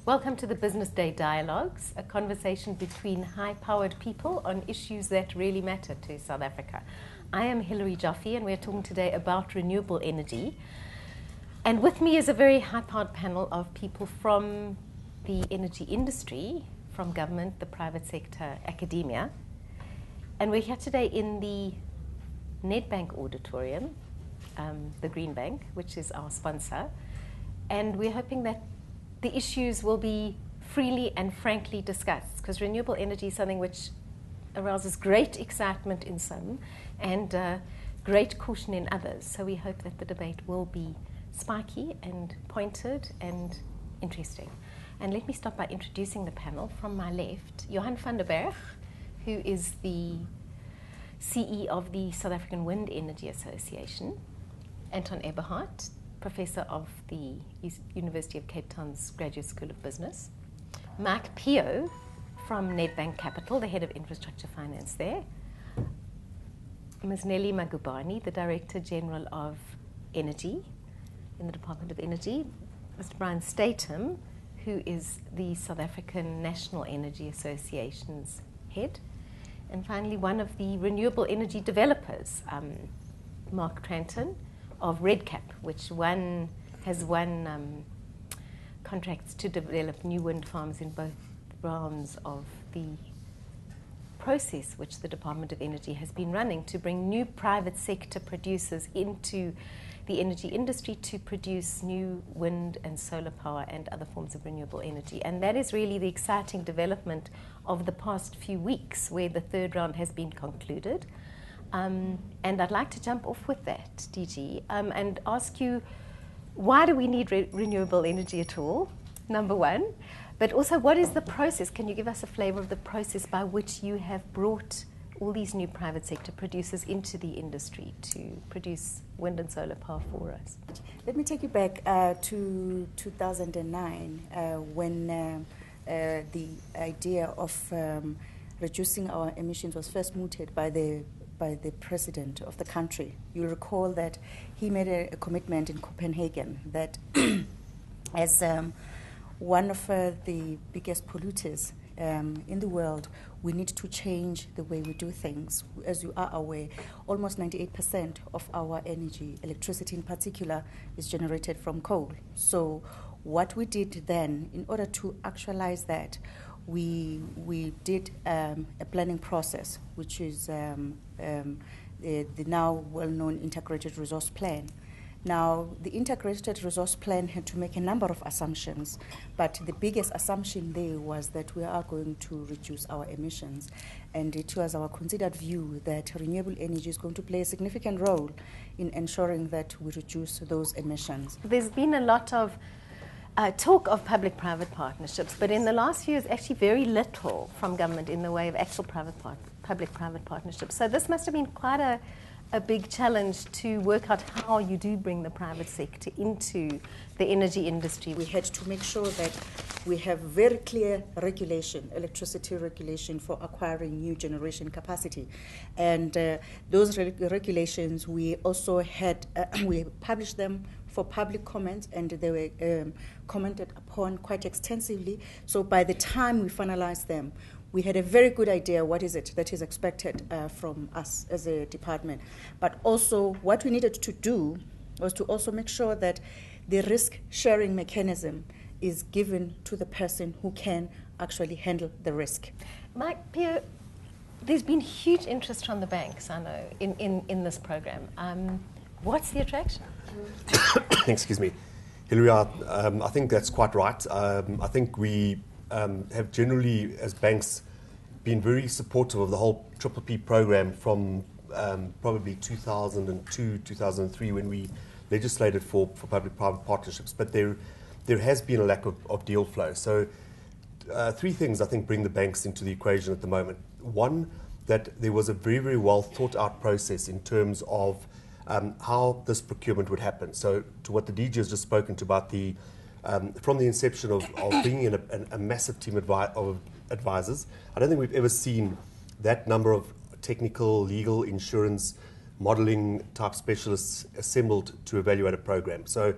Welcome to the Business Day Dialogues, a conversation between high-powered people on issues that really matter to South Africa. I am Hilary Jaffe, and we're talking today about renewable energy. And with me is a very high-powered panel of people from the energy industry, from government, the private sector, academia. And we're here today in the Nedbank Auditorium, the Green Bank, which is our sponsor. And we're hoping that the issues will be freely and frankly discussed, because renewable energy is something which arouses great excitement in some and great caution in others. So we hope that the debate will be spiky and pointed and interesting. And let me start by introducing the panel. From my left, Johan van der Berg, who is the CE of the South African Wind Energy Association. Anton Eberhardt, Professor of the University of Cape Town's Graduate School of Business. Mike Pio from Nedbank Capital, the Head of Infrastructure Finance there. Ms. Nelly Magubane, the Director General of Energy in the Department of Energy. Mr. Brian Statham, who is the South African National Energy Association's head. And finally, one of the renewable energy developers, Mark Tranton, of RedCap, which has won contracts to develop new wind farms in both realms of the process which the Department of Energy has been running to bring new private sector producers into the energy industry to produce new wind and solar power and other forms of renewable energy. And that is really the exciting development of the past few weeks, where the third round has been concluded. And I'd like to jump off with that, DG, and ask you, why do we need renewable energy at all, number one? But also, what is the process? Can you give us a flavour of the process by which you have brought all these new private sector producers into the industry to produce wind and solar power for us? Let me take you back to 2009, when the idea of reducing our emissions was first mooted by the president of the country. You'll recall that he made a commitment in Copenhagen that as one of the biggest polluters in the world, we need to change the way we do things. As you are aware, almost 98% of our energy, electricity in particular, is generated from coal. So what we did then, in order to actualize that, we did a planning process, which is the now well-known integrated resource plan. Now, the integrated resource plan had to make a number of assumptions, but the biggest assumption there was that we are going to reduce our emissions. And it was our considered view that renewable energy is going to play a significant role in ensuring that we reduce those emissions. There's been a lot of talk of public-private partnerships, but in the last few years, actually very little from government in the way of actual public-private partnerships. So this must have been quite a big challenge to work out how you do bring the private sector into the energy industry. We had to make sure that we have very clear regulation, electricity regulation for acquiring new generation capacity. And those regulations, we also had, we published them for public comment, and they were commented upon quite extensively. So by the time we finalized them, we had a very good idea what is it that is expected from us as a department. But also what we needed to do was to also make sure that the risk-sharing mechanism is given to the person who can actually handle the risk. Mike Pio, there's been huge interest from the banks, I know, in this program. What's the attraction? Excuse me. Hilary, I think that's quite right. I think we have generally, as banks, been very supportive of the whole PPP program from probably 2002, 2003, when we legislated for public-private partnerships. But there has been a lack of deal flow. So three things, I think, bring the banks into the equation at the moment. One, that there was a very, very well thought-out process in terms of how this procurement would happen. So to what the DG has just spoken to about the from the inception of bringing in a massive team of advisors, I don't think we've ever seen that number of technical, legal, insurance, modeling type specialists assembled to evaluate a program. So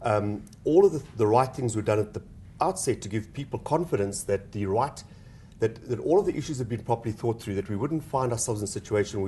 all of the right things were done at outset to give people confidence that that all of the issues have been properly thought through, that we wouldn't find ourselves in a situation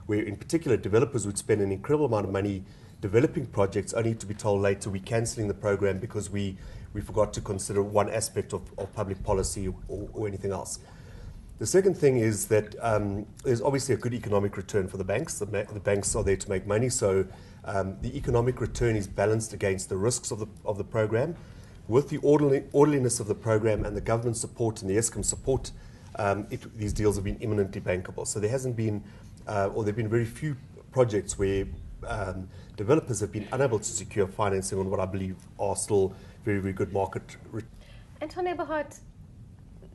where in particular developers would spend an incredible amount of money developing projects only to be told later we're cancelling the program because we forgot to consider one aspect of public policy or anything else. The second thing is that there's obviously a good economic return for the banks. The banks are there to make money, so the economic return is balanced against the risks of the program. With the orderliness of the program and the government support and the Eskom support, these deals have been imminently bankable. So there hasn't been, or there have been very few projects where developers have been unable to secure financing on what I believe are still very, very good market returns. Anton Eberhardt,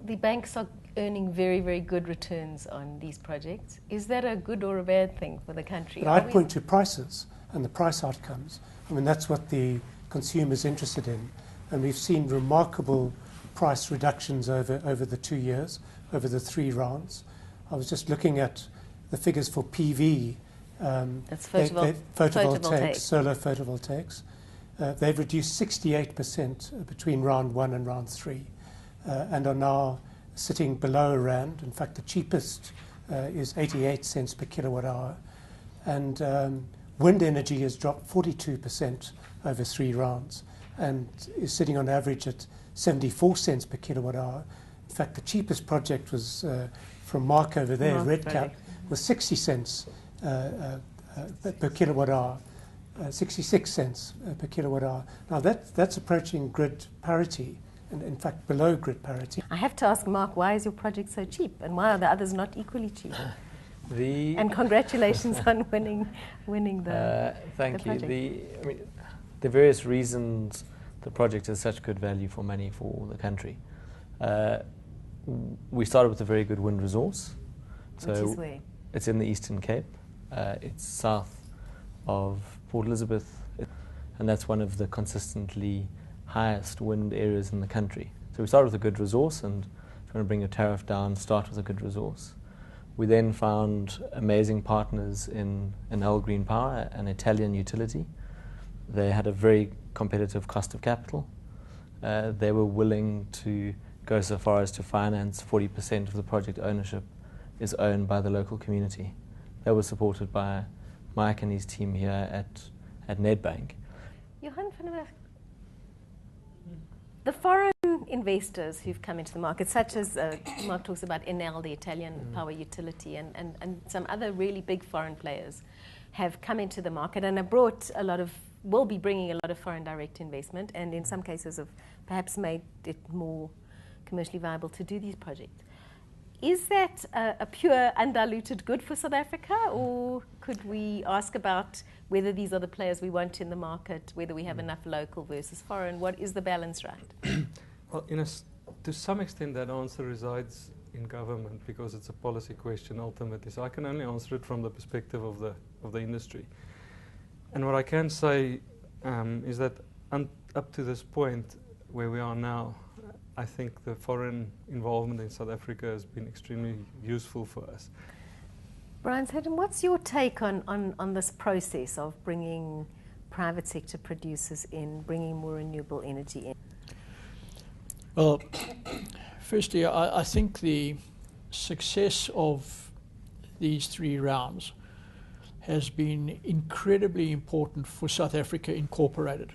the banks are earning very, very good returns on these projects. Is that a good or a bad thing for the country? But I'd point to prices and the price outcomes. I mean, that's what the consumer's interested in. And we've seen remarkable price reductions over the 2 years, over the 3 rounds. I was just looking at the figures for PV. That's photovoltaics, solar photovoltaics. They've reduced 68% between round 1 and round 3 and are now sitting below R1. In fact, the cheapest is 88 cents per kilowatt hour. And wind energy has dropped 42% over 3 rounds and is sitting on average at 74 cents per kilowatt hour. In fact, the cheapest project was from Mark over there, Redcap, was 60 cents per kilowatt hour, 66 cents per kilowatt hour. Now that's approaching grid parity, and in fact below grid parity. I have to ask Mark, why is your project so cheap, and why are the others not equally cheap? And congratulations on winning the thank the you. The various reasons the project is such good value for money for the country. We started with a very good wind resource. Which is where? It's in the Eastern Cape. It's south of Port Elizabeth, and that's one of the consistently highest wind areas in the country. So we started with a good resource, and if you want to bring your tariff down, start with a good resource. We then found amazing partners in Enel Green Power, an Italian utility. They had a very competitive cost of capital. They were willing to go so far as to finance 40% of the project ownership is owned by the local community. They were supported by Mike and his team here at Nedbank. Johan van der Berg, the foreign investors who've come into the market, such as Mark talks about Enel, the Italian power utility, and some other really big foreign players, have come into the market and have brought will be bringing a lot of foreign direct investment, and in some cases have perhaps made it more commercially viable to do these projects. Is that a pure, undiluted good for South Africa, or could we ask about whether these are the players we want in the market, whether we have enough local versus foreign? What is the balance right? Well, to some extent that answer resides in government, because it's a policy question ultimately. So I can only answer it from the perspective of the industry. And what I can say is that up to this point where we are now, I think the foreign involvement in South Africa has been extremely useful for us. Brian Sadden, what's your take on this process of bringing private sector producers in, bringing more renewable energy in? Well, firstly, I think the success of these 3 rounds has been incredibly important for South Africa Incorporated,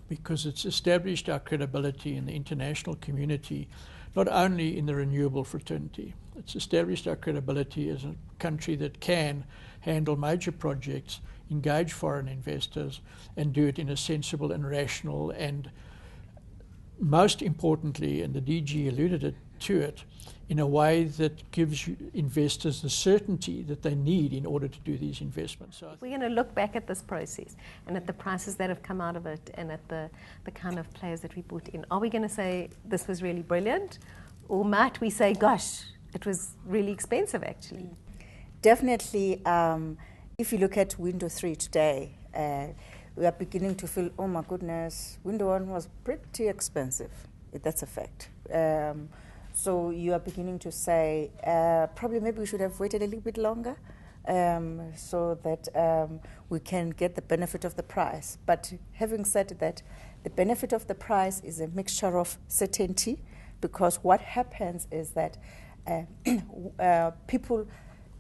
because it's established our credibility in the international community, not only in the renewable fraternity. It's established our credibility as a country that can handle major projects, engage foreign investors, and do it in a sensible and rational, and most importantly, and the DG alluded to it, in a way that gives investors the certainty that they need in order to do these investments. So we're going to look back at this process and at the prices that have come out of it and at the kind of players that we brought in. Are we going to say this was really brilliant, or might we say, gosh, it was really expensive actually? Definitely, if you look at window 3 today, we are beginning to feel, oh my goodness, window 1 was pretty expensive. That's a fact. So you are beginning to say, probably maybe we should have waited a little bit longer. so that we can get the benefit of the price. But having said that, the benefit of the price is a mixture of certainty, because what happens is that people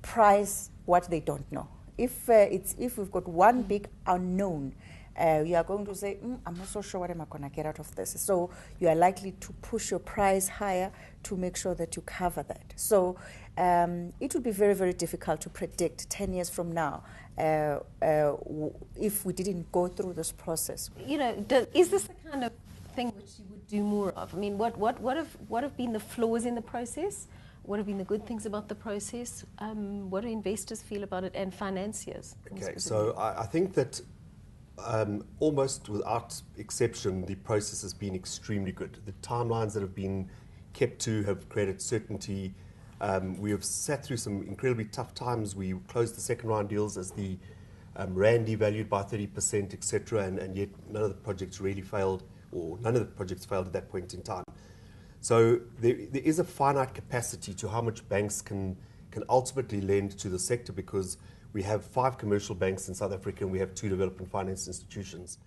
price what they don't know. If we've got one big unknown, you are going to say, I'm not so sure what am I going to get out of this. So you are likely to push your price higher to make sure that you cover that. So it would be very, very difficult to predict 10 years from now if we didn't go through this process. You know, is this the kind of thing which you would do more of? I mean, what have been the flaws in the process? What have been the good things about the process? What do investors feel about it, and financiers? Okay, so I think that almost without exception, the process has been extremely good. The timelines that have been kept to have created certainty. We have sat through some incredibly tough times. We closed the second round deals as the rand devalued by 30%, etc., and yet none of the projects really failed, or none of the projects failed at that point in time. So there is a finite capacity to how much banks can ultimately lend to the sector, because we have 5 commercial banks in South Africa and we have 2 development finance institutions.